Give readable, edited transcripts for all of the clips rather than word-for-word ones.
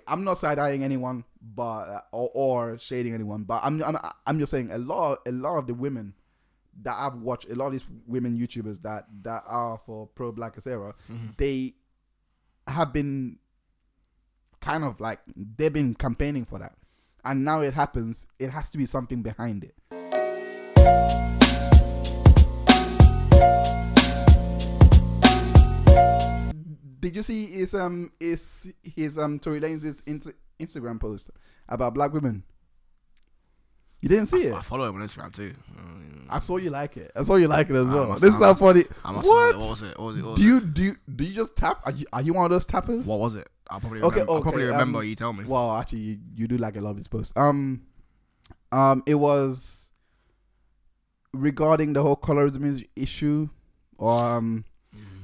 I'm not side-eyeing anyone, but or shading anyone, but I'm just saying a lot of the women that I've watched, a lot of these women YouTubers that are for pro Black etc. They have been kind of like they've been campaigning for that, and now it happens. It has to be something behind it. Did you see his Tory Lanez's Instagram post about black women? You didn't see it? I follow him on Instagram too. I saw you like it. As well. This is how funny. What was it? Do you just tap? Are you one of those tappers? What was it? I'll probably remember. You tell me. Well, actually, you do like a lot of his posts. It was regarding the whole colorism issue, or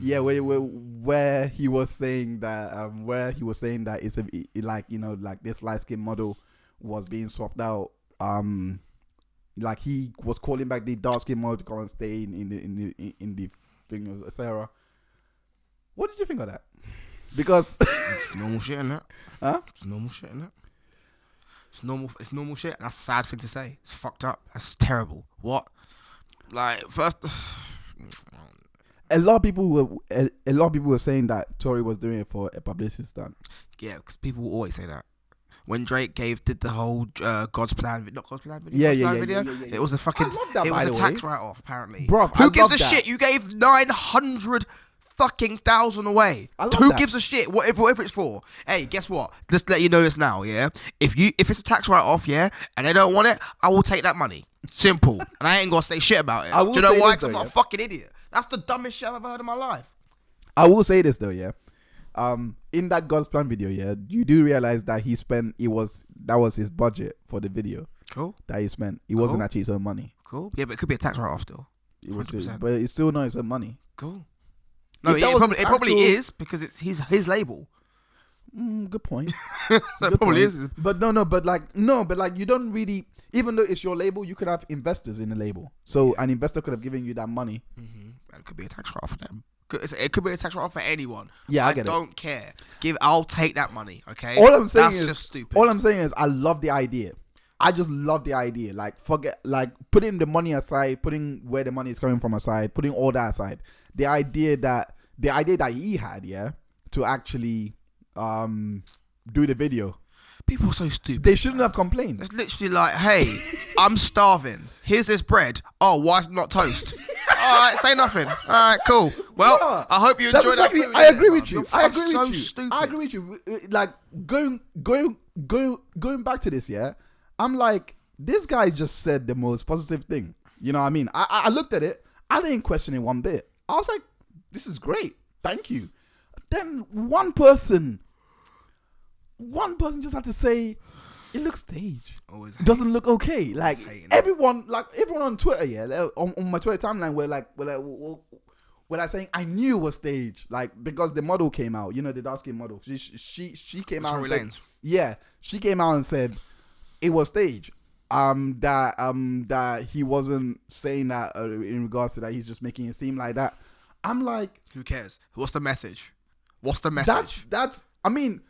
yeah, where he was saying that it's like, you know, like this light skin model was being swapped out. Like he was calling back the dark skin model to come and stay in the thing of Sarah. What did you think of that? Because it's normal shit, innit? Huh? It's normal shit, innit? It's normal shit. That's a sad thing to say. It's fucked up. That's terrible. What? Like, first, a lot of people were saying that Tory was doing it for a publicity stunt. Yeah, because people will always say that. When Drake did the whole God's Plan video. Yeah. It was a fucking, that, it was a the tax way. write-off, apparently. Bro, who gives a shit? You gave 900,000 away. Who gives a shit? Whatever it's for. Hey, guess what? Just let you know this now, yeah. If it's a tax write-off, yeah, and they don't want it, I will take that money. Simple. And I ain't gonna say shit about it. Do you know why? Because I'm not a fucking idiot. That's the dumbest shit I've ever heard in my life. I will say this though, yeah. In that God's Plan video, yeah, you do realize that that was his budget for the video. Cool. That he spent. It wasn't actually his own money. Cool. Yeah, but it could be a tax write-off still. But it's still not his own money. Cool. No, it probably is because it's his label. Good point. That probably is. But but you don't really. Even though it's your label, you could have investors in the label. So an investor could have given you that money. Mm-hmm. It could be a tax write-off for them. It could be a tax write-off for anyone. Yeah, I don't care. I'll take that money. Okay. All I'm saying That's just stupid. All I'm saying is I love the idea. I just love the idea. Like putting the money aside, putting where the money is coming from aside, putting all that aside. The idea that he had, yeah, to actually do the video. People are so stupid. They shouldn't have complained. It's literally like, hey, I'm starving. Here's this bread. Oh, why is it not toast? All right, say nothing. All right, cool. Well, yeah, I hope you enjoyed that. I agree with you. Stupid. I agree with you. Like going back to this, yeah. I'm like, this guy just said the most positive thing. You know what I mean? I looked at it. I didn't question it one bit. I was like, this is great. Thank you. Then one person just had to say, it looks staged. It doesn't look okay. Like everyone on Twitter, yeah, on my Twitter timeline, were like saying I knew it was staged, like because the model came out, you know, the dark skin model. She came out. Tory Lanez. Yeah, she came out and said it was staged. That he wasn't saying that in regards to that. He's just making it seem like that. I'm like, who cares? What's the message? That's. I mean.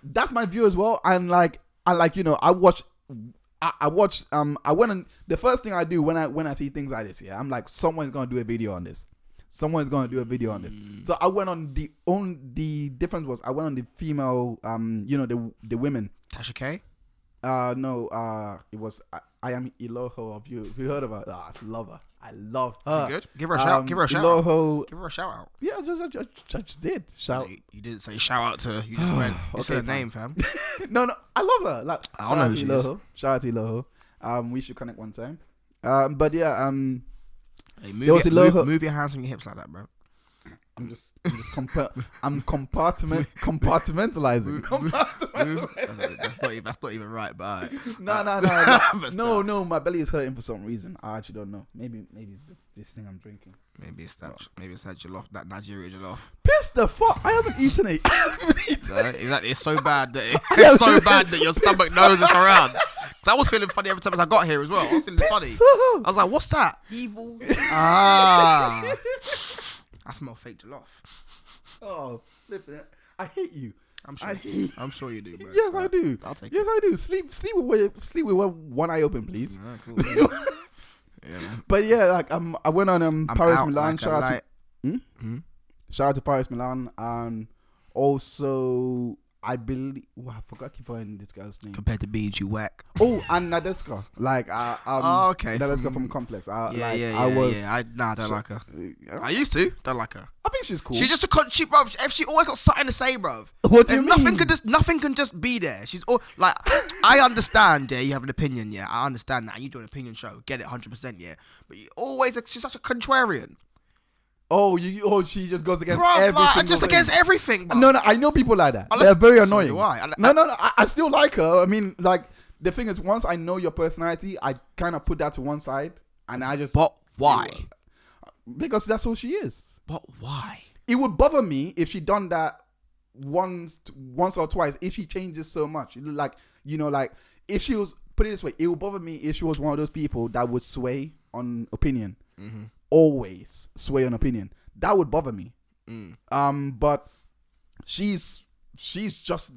That's my view as well, and you know, I went on, the first thing I do when I see things like this, yeah, I'm like, someone's gonna do a video on this. So I went on the difference was I went on the female, you know, the women. Tasha K. No, it was I am Iloho. Have you heard of her? I love her. I love her. Good. Give her a shout. Give her a shout out. Give her a shout out. Yeah, I just did. Shout. You didn't say shout out to her. You just went. It's her name, fam. No, I love her. Like, I don't know who she is. Shout out to Iloho. We should connect one time. But yeah, hey, move your hands from your hips like that, bro. I'm compartmentalizing. That's not even right, but no. My belly is hurting for some reason. I actually don't know. Maybe it's this thing I'm drinking. Maybe it's that jollof, that Nigeria jollof. Piss the fuck! I haven't eaten it. Exactly. It's so bad that your stomach knows it's around. Cause I was feeling funny every time I got here as well. I was feeling funny. I was like, "What's that? Evil?" I smell fake jollof. Oh, flipping it. I hate you. I'm sure you do, bro. Yes, I do. I'll take yes, it. I do. Sleep with one eye open, please. Yeah, cool. Yeah, man. But yeah, like I went on Paris out Milan. like a light. Shout out to Paris Milan, and also I believe I forgot keep forgetting this guy's name. Compared to being you whack. Oh, and Nadeska, like okay, Nadeska from Complex. I don't like her. I used to, don't like her. I think she's cool. She's just bruv. She always got something to say, bruv. What do you mean? Nothing can just be there. She's all like, I understand. Yeah, you have an opinion. Yeah, I understand that. You do an opinion show, get it 100%. Yeah, but she's such a contrarian. She just goes against Bruv, everything. Just against everything, bruv. No, I know people like that. They're very annoying. Why? No, I still like her. I mean, like, the thing is, once I know your personality, I kind of put that to one side, and I just... But why? Because that's who she is. But why? It would bother me if she done that once or twice, if she changes so much. Like, if she was... Put it this way, it would bother me if she was one of those people that would sway on opinion. Mm-hmm. Always sway on opinion. That would bother me. But she's just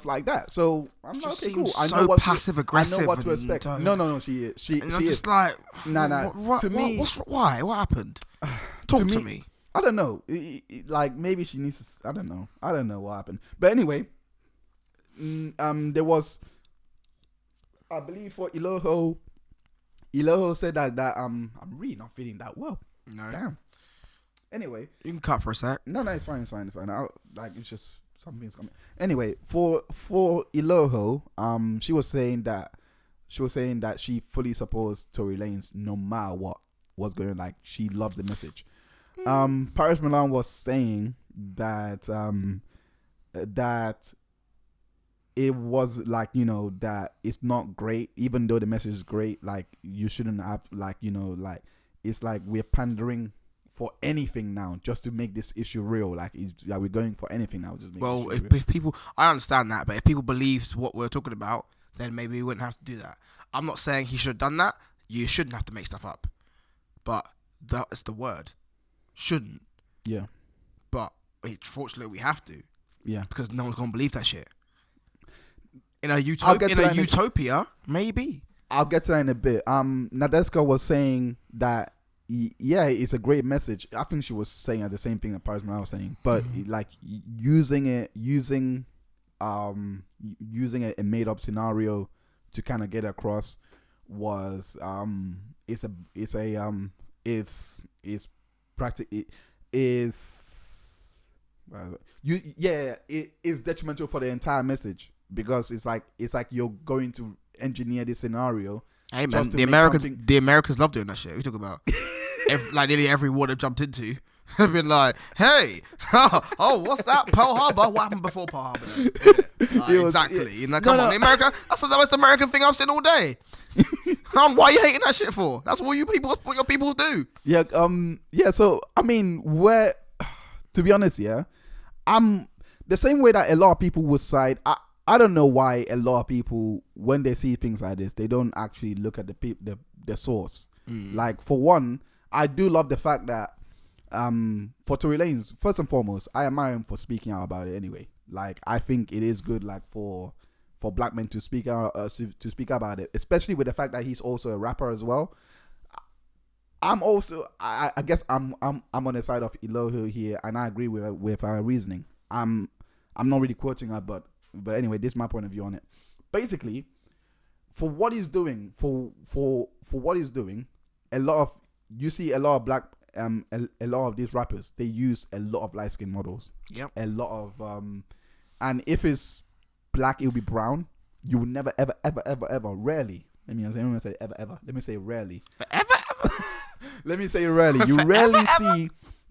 like that. So I'm not okay, cool. I know what passive aggressive. I know what to expect. No, she is. She I'm is. Just like, to me, why? What happened? Talk to me. I don't know. Like maybe she needs to. I don't know. I don't know what happened. But anyway, there was, I believe, for Iloho said that I'm really not feeling that well. No. Damn. Anyway, you can cut for a sec. No, it's fine. It's just something's coming. Anyway, for Iloho, she was saying that she fully supports Tory Lanez no matter what's going on. Like, she loves the message. Paris Milan was saying that that it was like, that it's not great, even though the message is great. Like, you shouldn't have, like, it's like we're pandering for anything now just to make this issue real. Like, we're going for anything now. Just make if people, I understand that, but if people believe what we're talking about, then maybe we wouldn't have to do that. I'm not saying he should have done that. You shouldn't have to make stuff up, but that's the word. Shouldn't. Yeah. But fortunately, we have to. Yeah. Because no one's gonna believe that shit. In a utopia, maybe. I'll get to that in a bit. Nadeska was saying that, yeah, it's a great message. I think she was saying the same thing that Paris Milan was saying, but like using a made up scenario to kind of get across was it's detrimental for the entire message, because it's like you're going to engineer this scenario. Hey man, the Americans love doing that shit. We talk about like nearly every war they've jumped into. They've been like, hey, what's that? Pearl Harbor? What happened before Pearl Harbor? Exactly. Come on, America. That's the most American thing I've seen all day. Why are you hating that shit for? That's what your people do. Yeah. Yeah. So I mean, to be honest, yeah, the same way that a lot of people would side. I don't know why a lot of people, when they see things like this, they don't actually look at the source. Like, for one, I do love the fact that for Tory Lanez, first and foremost, I admire him for speaking out about it anyway. Like, I think it is good, like, for black men to speak out about it, especially with the fact that he's also a rapper as well. I'm also, I guess I'm on the side of Iloho here, and I agree with her reasoning. I'm not really quoting her, but anyway, this is my point of view on it. Basically, for what he's doing, for what he's doing, you see a lot of black, a lot of these rappers, they use a lot of light skinned models. Yep. A lot of and if it's black, it'll be brown. You will never ever rarely. Let me say ever. Let me say rarely. Forever ever. Let me say rarely.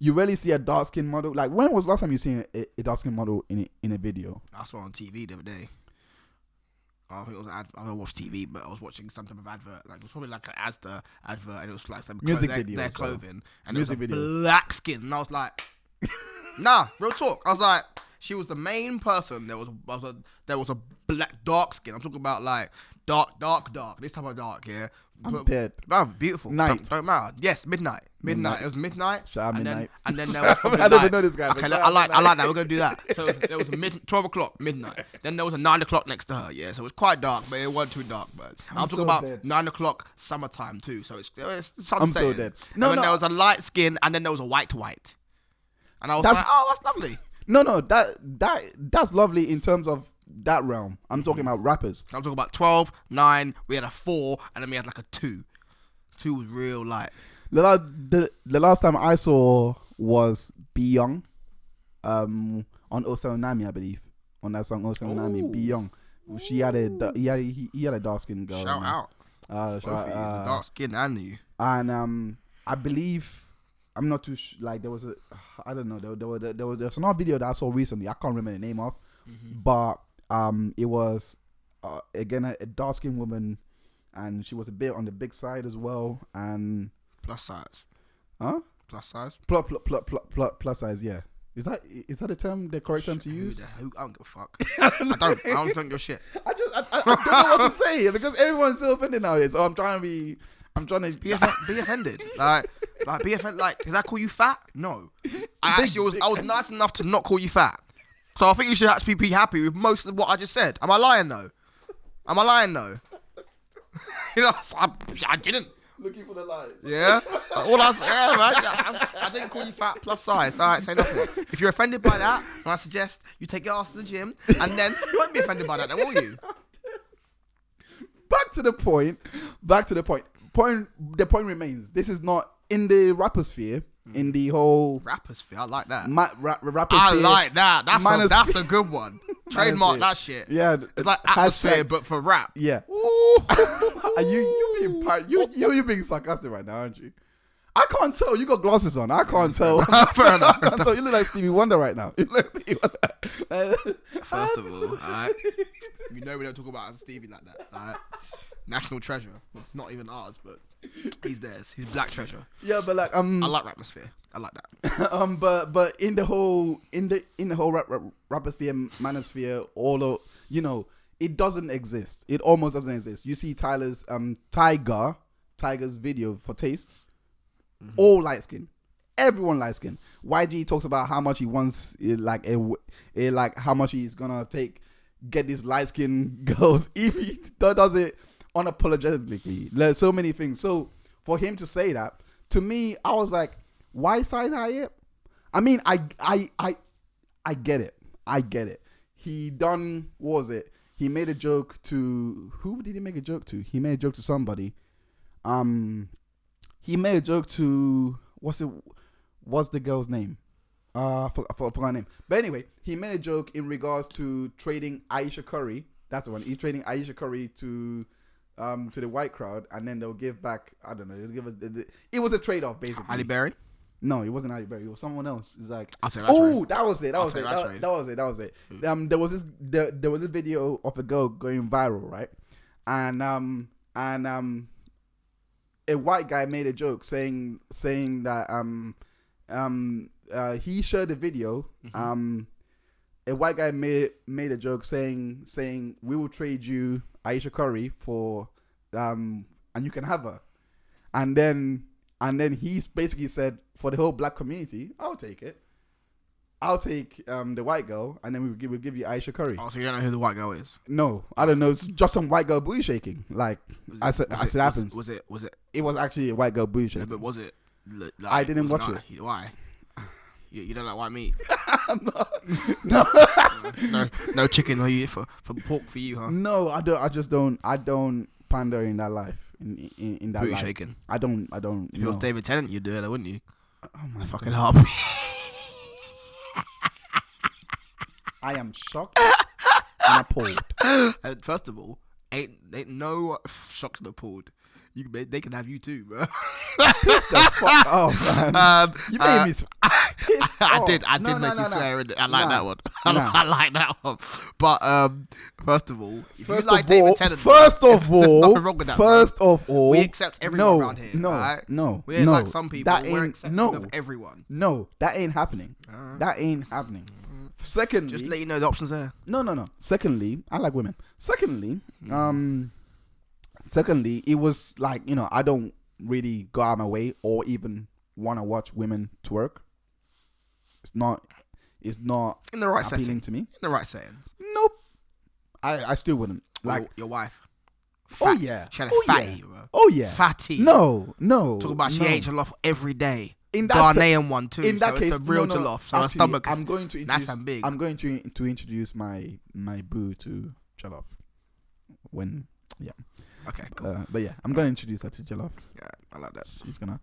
You rarely see a dark skinned model. Like, when was the last time you seen a dark skinned model in a video? I saw on TV the other day. I think it was I don't watch TV, but I was watching some type of advert. Like, it was probably like an Asda advert, and it was like some music video, their clothing, and music it was videos. Black skin, and I was like, nah, real talk. I was like, She was the main person. There was a black dark skin. I'm talking about like dark. This type of dark, yeah. I'm dead. Man, beautiful. Night. Don't matter. Yes, midnight. It was midnight. Shout out midnight. And then there was I don't even know this guy. Okay, I like that. We're gonna do that. So there was 12 o'clock, midnight. Then there was a 9 o'clock next to her. Yeah, so it was quite dark, but it wasn't too dark. But I'm talking about dead. 9 o'clock summertime too. So it's sunset. I'm so dead. No, and then there was a light skin, and then there was a white. And I was like, oh, that's lovely. No, that's lovely in terms of that realm. I'm talking about rappers. I'm talking about 12, 9, we had a 4, and then we had like a 2. 2 was real light. The last time I saw was Be Young, on 079 I believe. On that song 079 Be Young. He had a dark skinned girl. Shout out. The dark skin and you. And I believe, I'm not too like there was I don't know, there was another video that I saw recently. I can't remember the name of, but it was again a dark skinned woman, and she was a bit on the big side as well, and plus size. Huh? Plus size. Plus size. Yeah. Is that the term, the correct term to use? I don't give a fuck. I don't think your shit. I don't know what to say because everyone's so offended nowadays. So I'm trying to be be offended. Like be offended. Like, did I call you fat? No. I was nice enough to not call you fat. So I think you should actually be happy with most of what I just said. Am I lying though? You know, I didn't. Looking for the lies. Yeah. All I said, yeah, man. I didn't call you fat plus size. All right, say nothing. If you're offended by that, I suggest you take your ass to the gym, and then you won't be offended by that, then will you? Back to the point. The point remains. This is not in the rapper sphere. In the whole rapper sphere, I like that. Rapper I sphere, like that. That's a good one. Trademark that shit. Yeah, it's like atmosphere, but for rap. Yeah. Are you being sarcastic right now, aren't you? I can't tell. You got glasses on. I can't tell. Fair enough. I can't tell. You look like Stevie Wonder right now. You look like Stevie Wonder. First of all, alright, you know we don't talk about Stevie like that. Alright, national treasure. Not even ours, but he's theirs. He's black treasure. Yeah, but like I like rapmosphere. I like that. But in the whole rappersphere, manosphere, all of, you know, it doesn't exist. It almost doesn't exist. You see Tiger's video for Taste, all light skin, everyone light skin. YG talks about how much he wants, how much he's gonna get these light skin girls if he does it unapologetically. There's so many things. So for him to say that, to me, I was like, why side eye it? I mean, I get it. He done, what was it? He made a joke to, who did he make a joke to? He made a joke to somebody. He made a joke to, what's the girl's name? For her name. But anyway, he made a joke in regards to trading Aisha Curry. That's the one. He's trading Aisha Curry to the white crowd, and then they'll give back, I don't know, they'll give us, it was a trade-off basically. Ali Berry? No, it wasn't Ali Berry. It was someone else. It's like, I'll say that. Oh, that was it. That was it. There was this video of a girl going viral, right? And a white guy made a joke saying that he shared the video. A white guy made a joke saying we will trade you Aisha Curry for and you can have her, and then he's basically said, for the whole black community, I'll take it. I'll take the white girl, and then we'll give you Aisha Curry. Oh, so you don't know who the white girl is? No, I don't know. It's just some white girl booty shaking. Like I said, happens. Was it? It was actually a white girl booty shaking. Yeah, but was it? Like, I didn't watch it. Why? You don't like white meat? No chicken for pork for you, huh? No, I don't. I just don't. I don't pander in that life. In that booty life. shaking. I don't. If it was David Tennant, you'd do it, wouldn't you? Oh my fucking God. harp. I am shocked and appalled. And first of all, ain't no shocked and appalled. They can have you too, bro. Piss the fuck off, man. You made me pissed I off. did make you swear. I like that one. I like that one. But first of all, if you like David Tennant, first of all, nothing wrong with that. We accept everyone around here. Right? We ain't like some people. That we're ain't accepting of everyone. No, that ain't happening. That ain't happening. Secondly, just let you know the options there. No. Secondly, I like women. Secondly, it was like, you know, I don't really go out of my way or even want to watch women twerk. It's not In the right appealing setting. to me. In the right settings. Nope. I still wouldn't. Like your wife. Oh yeah. She had a oh fatty, yeah. bro. Oh yeah. Fatty. No. Talk about she ate jollof every day. In that Ghanaian one too. In that so case, it's a real no. jollof. So Actually, her stomach is I'm going to nice introduce, and big. I'm going to introduce my boo to jollof. When Okay, cool. but yeah, I'm gonna introduce her to jollof. Yeah, I like that. She's gonna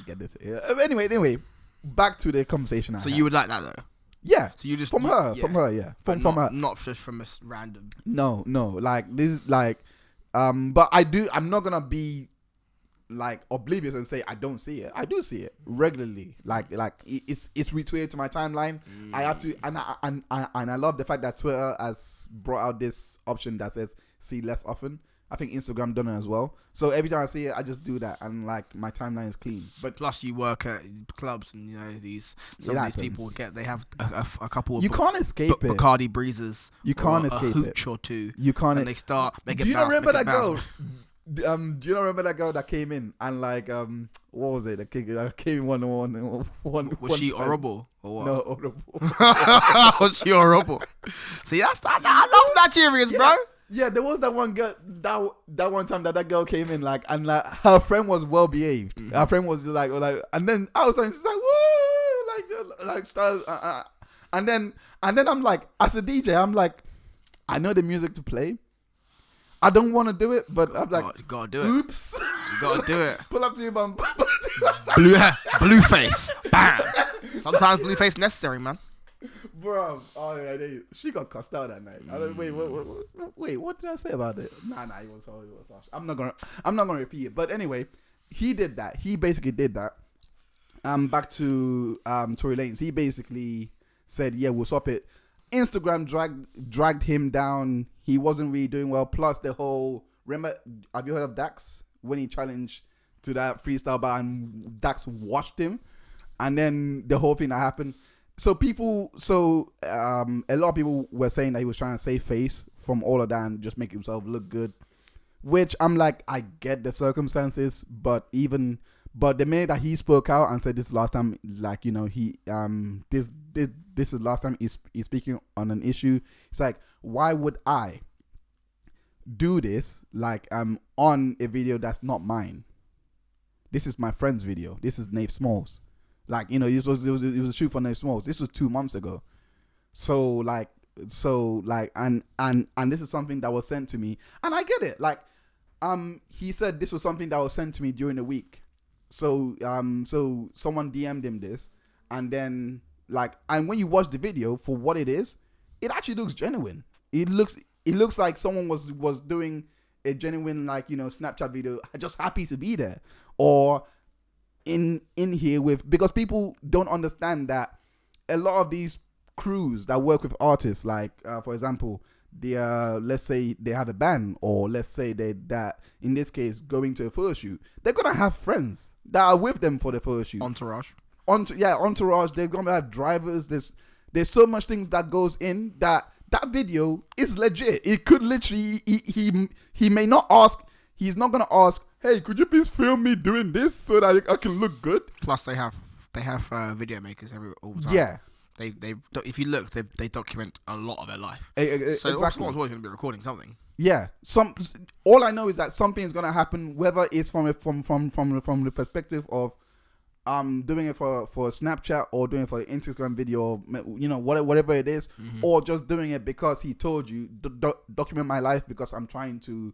get this. Anyway, back to the conversation. So you would like that though? Yeah. So you just from her, yeah. From her. Not just from a random. No. Like this, like, but I'm not gonna be like oblivious and say I don't see it. I do see it regularly. Like it's retweeted to my timeline. I have to, and I love the fact that Twitter has brought out this option that says see less often. I think Instagram done it as well. So every time I see it, I just do that, and like my timeline is clean. But plus, you work at clubs, and you know some of these people they have a couple of you can't escape it. Bacardi breezes. You can't escape a it. hooch or two. You can't. And they start making. Do you not remember that girl? Do you not remember that girl that came in and like what was it? That came in one. Was she horrible or what? No, horrible. Was she horrible? See, I love Nigerians, bro. Yeah, there was that one girl that one time that girl came in like, and like her friend was well behaved. Mm-hmm. Her friend was just like, and then I was like, she's like, woo, and then I'm like, as a DJ, I'm like, I know the music to play. I don't want to do it, but I'm like, you gotta do it. Oops, you gotta do it. Pull up to your bum. Blue face, bam. Sometimes blue face necessary, man. Bro, she got cussed out that night. Wait, what did I say about it? Nah, it was harsh. I'm not gonna repeat it. But anyway, he did that. He basically did that. Back to Tory Lanez. He basically said, "Yeah, we'll stop it." Instagram dragged him down. He wasn't really doing well. Plus the whole, remember? Have you heard of Dax when he challenged to that freestyle bar and Dax watched him, and then the whole thing that happened. So a lot of people were saying that he was trying to save face from all of that and just make himself look good, which I'm like, I get the circumstances, but the minute that he spoke out and said this is the last time, like, you know, he this is the last time he's speaking on an issue. It's like, why would I do this like on a video that's not mine? This is my friend's video. This is Nave Smalls. Like, you know, it was a shoot for Nave Smalls. This was 2 months ago. So and this is something that was sent to me, and I get it. Like, he said this was something that was sent to me during the week. So someone DM'd him this, and then and when you watch the video for what it is, it actually looks genuine. It looks like someone was doing a genuine, like, you know, Snapchat video, just happy to be there, or in here with, because people don't understand that a lot of these crews that work with artists, like for example, let's say they have a band, or let's say that in this case going to a photo shoot, they're gonna have friends that are with them for the photo shoot. Entourage. They're gonna have drivers. There's so much things that goes in that video is legit. It could literally, he may not ask. He's not gonna ask, hey, could you please film me doing this so that I can look good? Plus, they have video makers all the time. Yeah. They if you look, they document a lot of their life. So exactly. Someone's always going to be recording something. Yeah. All I know is that something is going to happen, whether it's from the perspective of doing it for Snapchat, or doing it for the Instagram video, or, you know, whatever it is, or just doing it because he told you document my life because I'm trying to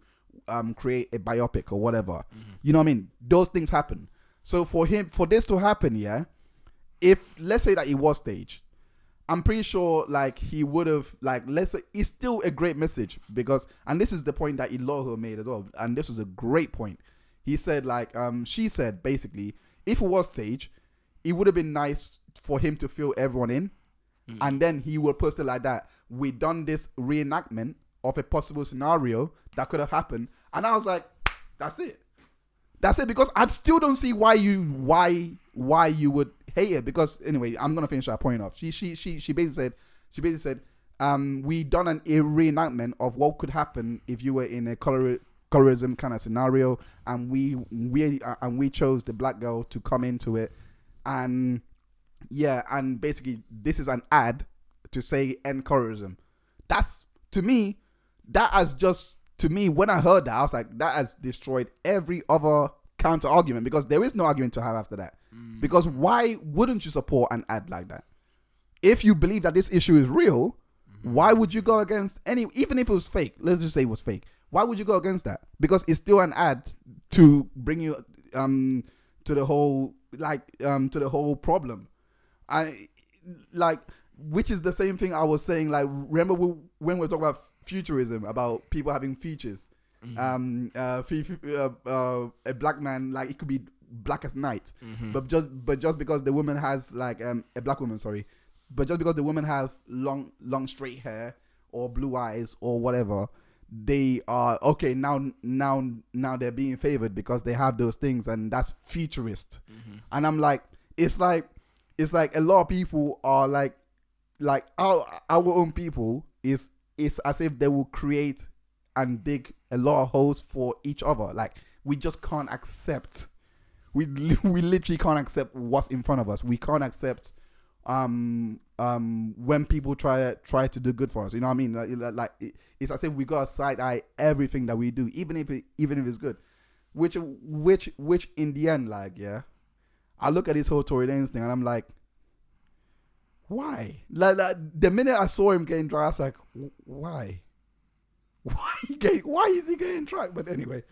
create a biopic or whatever. You know what I mean? Those things happen. So for this to happen, yeah, if let's say that it was staged, I'm pretty sure like he would have, like, let's say, it's still a great message, because, and this is the point that Iloho made as well, and this was a great point. He said, like, she said basically, if it was staged, it would have been nice for him to fill everyone in, and then he would post it like that. We done this reenactment of a possible scenario that could have happened, and I was like, that's it, because I still don't see why you would hate it. Because anyway, I'm gonna finish that point off. She basically said She basically said, we done a reenactment of what could happen if you were in a colorism kind of scenario, and we chose the black girl to come into it, and basically this is an ad to say end colorism. That's to me, when I heard that, I was like, that has destroyed every other counter argument, because there is no argument to have after that. Because why wouldn't you support an ad like that? If you believe that this issue is real, why would you go against even if it was fake? Let's just say it was fake. Why would you go against that? Because it's still an ad to bring you to the whole problem. Which is the same thing I was saying. Like, remember when we were talking about futurism, about people having features. A black man, like, it could be black as night, but just because the woman has like a black woman, sorry, but just because the woman have long straight hair or blue eyes or whatever, they are okay now they're being favored because they have those things, and that's futurist. And I'm like, it's like a lot of people are like our own people is as if they will create and dig a lot of holes for each other. Like, we just can't accept. We literally can't accept what's in front of us. We can't accept when people try to do good for us. You know what I mean? Like it's as if we gotta side eye everything that we do, even if it's good. Which in the end, like, yeah, I look at this whole Tory Lanez thing and I'm like, why? Like the minute I saw him getting dragged, I was like, why? Why is he getting dragged? But anyway,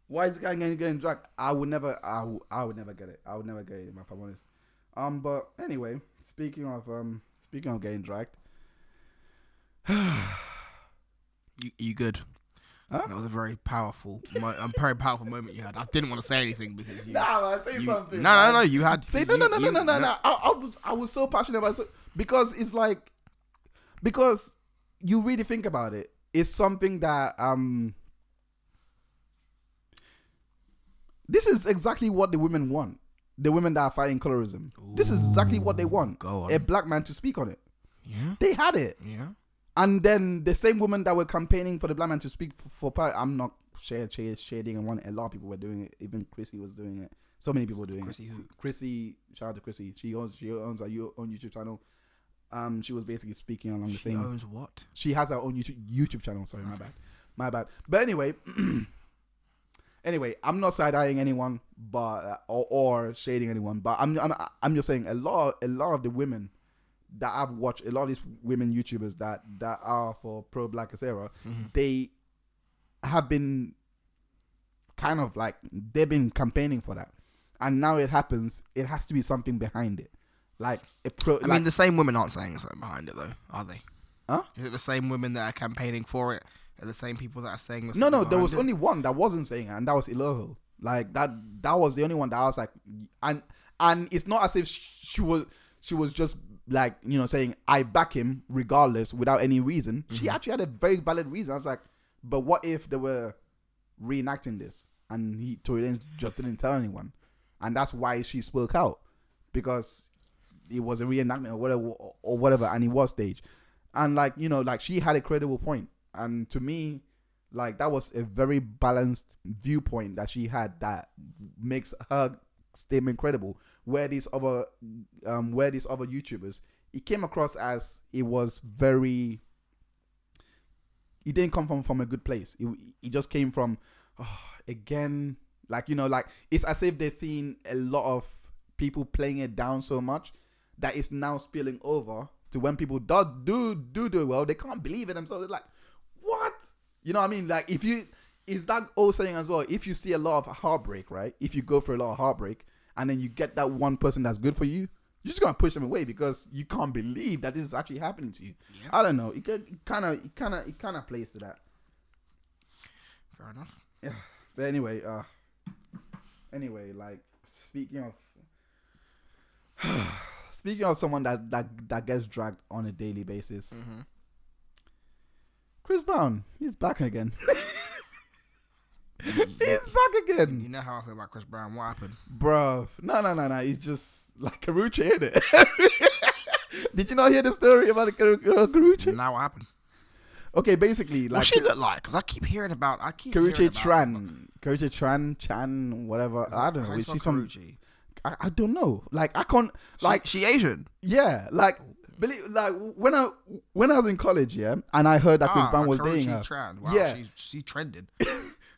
why is the guy getting dragged? I would never get it. I would never get it, if I'm honest. But anyway, speaking of getting dragged, you good? Huh? That was a very powerful moment you had. I didn't want to say anything because you. Nah, man, say something. No. You had. Say no. I was so passionate about it because it's like, because you really think about it, it's something that this is exactly what the women want. The women that are fighting colorism. Ooh, this is exactly what they want. Go on. A black man to speak on it. Yeah. They had it. Yeah. And then the same women that were campaigning for the black man to speak for power, I'm not shading and one. A lot of people were doing it. Even Chrissy was doing it. So many people were doing Chrissy it. Who? Chrissy, shout out to Chrissy. She owns her own YouTube channel. She was basically speaking along the same. She owns what? She has her own YouTube channel. Sorry, my bad. But anyway, I'm not side eyeing anyone, but or shading anyone. But I'm just saying a lot of the women that I've watched, a lot of these women YouTubers that are for pro Black era, they have been kind of like, they've been campaigning for that, and now it happens. It has to be something behind it, like I mean, the same women aren't saying something behind it though, are they? Huh? Is it the same women that are campaigning for it? Are the same people that are saying? No. There was only one that wasn't saying it, and that was Iloho. Like that was the only one that I was like, and it's not as if she was just like, you know, saying I back him regardless without any reason. She actually had a very valid reason. I was like, but what if they were reenacting this and Tory Lanez just didn't tell anyone, and that's why she spoke out, because it was a reenactment or whatever, and it was staged, and like, you know, like she had a credible point. And to me, like, that was a very balanced viewpoint that she had that makes her statement credible. Where these other YouTubers, it came across as it was very. It didn't come from a good place. It just came from, again, like, you know, like it's as if they're seeing a lot of people playing it down so much that it's now spilling over to when people do it well, they can't believe it themselves. They're like, what? You know what I mean? Like, is that old saying as well, if you see a lot of heartbreak, right? If you go through a lot of heartbreak and then you get that one person that's good for you, you're just gonna push them away because you can't believe that this is actually happening to you. Yeah. I don't know. It kind of plays to that. Fair enough. Yeah. But anyway, like, speaking of someone that gets dragged on a daily basis. Chris Brown, he's back again. He's back again. You know how I feel about Chris Brown. What happened? Bro, no. He's just like Karuchi, isn't it? Did you not hear the story about the Karuchi? Now what happened? Okay, basically, like, What she look like? Because I keep hearing about. Karuchi Tran, whatever. I don't know. She's from. I don't know. Like, I can't. Like, she Asian. Yeah, like. Believe, like when I was in college, yeah, and I heard that Chris Brown was dating her. Tran. Wow, yeah, she's trending.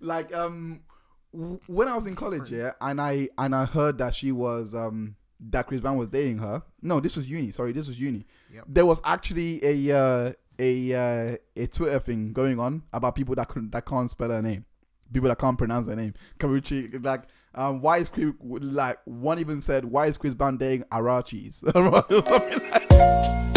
Like when I was in college, yeah, and I heard that she was that Chris Brown was dating her. No, this was uni. Sorry, this was uni. Yep. There was actually a Twitter thing going on about people that can't spell her name, people that can't pronounce her name. Karuchi, like. Why is Chris, like one even said, why is Chris Brown dating Arachis or something like that?